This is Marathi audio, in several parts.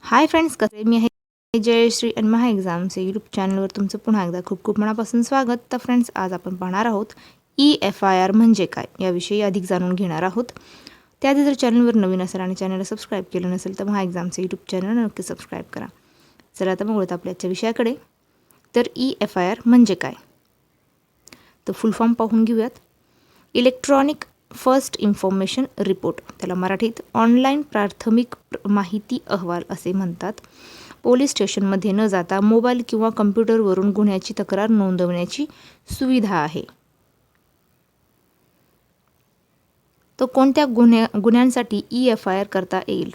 हाय फ्रेंड्स, कसे मी आहे जयश्री आणि महा एक्झामचे यूट्यूब चॅनलवर तुमचं पुन्हा एकदा खूप खूप मनापासून स्वागत. तर फ्रेंड्स, आज आपण पाहणार आहोत EFIR म्हणजे काय याविषयी अधिक जाणून घेणार आहोत. त्याआधी जर चॅनलवर नवीन असेल आणि चॅनलला सबस्क्राईब केलं नसेल तर महा एक्झामचे यूट्यूब चॅनल नक्की सबस्क्राईब करा. चला आता बघूयात आपल्या आजच्या विषयाकडे. तर EFIR म्हणजे काय, तर फुल फॉर्म पाहून घेऊयात. इलेक्ट्रॉनिक फर्स्ट इन्फॉर्मेशन रिपोर्ट, त्याला मराठीत ऑनलाईन प्राथमिक माहिती अहवाल असे म्हणतात. पोलीस स्टेशनमध्ये न जाता मोबाईल किंवा कम्प्युटरवरून गुन्ह्याची तक्रार नोंदवण्याची सुविधा आहे. तो कोणत्या गुन्ह्यांसाठी EFIR करता येईल,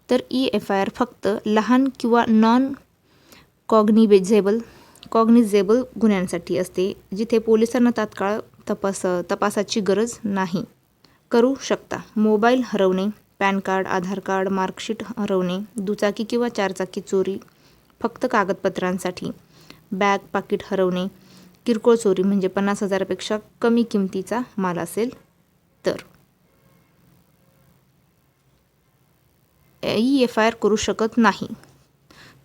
तर EFIR फक्त लहान किंवा नॉन कॉग्निझेबल गुन्ह्यांसाठी असते, जिथे पोलिसांना तात्काळ तपासाची गरज नाही. करू शकता. मोबाईल हरवणे, पॅन कार्ड, आधार कार्ड, मार्कशीट हरवणे, दुचाकी किंवा चारचाकी चोरी फक्त कागदपत्रांसाठी, बॅग पाकिट हरवणे, किरकोळ चोरी म्हणजे 50,000पेक्षा कमी किमतीचा माल असेल तर EFIR करू शकत नाही.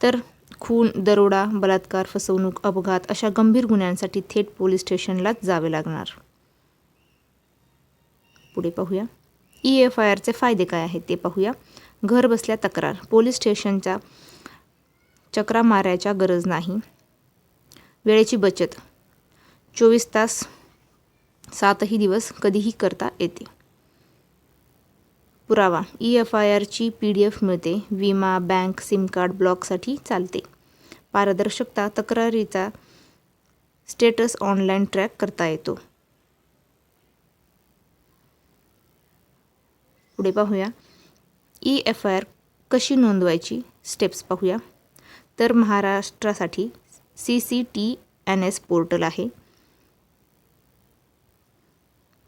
तर खून, दरोडा, बलात्कार, फसवणूक, अपघात अशा गंभीर गुन्ह्यांसाठी थेट पोलीस स्टेशनलाच जावे लागणार. पुढे पाहूया. EFIRचे फायदे काय आहेत ते पाहूया. घर बसल्या तक्रार, पोलीस स्टेशनच्या चक्रा मारायच्या गरज नाही. वेळेची बचत, 24 तास 7ही दिवस कधीही करता येते. पुरावा, EFIRची PDF मिळते. विमा, बँक, सिम कार्ड ब्लॉकसाठी चालते. पारदर्शकता, तक्रारीचा स्टेटस ऑनलाईन ट्रॅक करता येतो. पुढे पाहूया. EFIR कशी नोंदवायची, स्टेप्स पाहूया. तर महाराष्ट्रासाठी CCTNS पोर्टल आहे.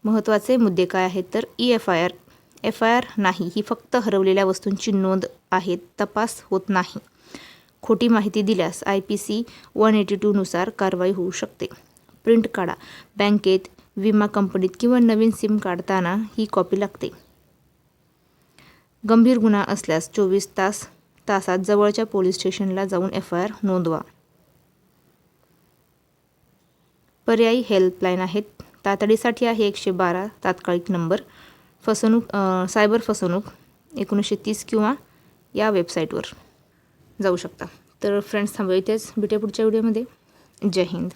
महत्त्वाचे मुद्दे काय आहेत, तर EFIR नाही, ही फक्त हरवलेल्या वस्तूंची नोंद आहे, तपास होत नाही. खोटी माहिती दिल्यास IPC 182 नुसार कारवाई होऊ शकते. प्रिंट काढा, बँकेत, विमा कंपनीत किंवा नवीन सिम काढताना ही कॉपी लागते. गंभीर गुन्हा असल्यास 24 तासात जवळच्या पोलीस स्टेशनला जाऊन FIR नोंदवा. पर्यायी हेल्पलाईन आहेत. तातडीसाठी आहे 112 तात्कालिक नंबर. सायबर फसवणूक 1930 किंवा या वेबसाईटवर जाऊ शकता. तर फ्रेंड्स, थांबूया इथेच. भेटूया पुढच्या व्हिडिओमध्ये. जय हिंद.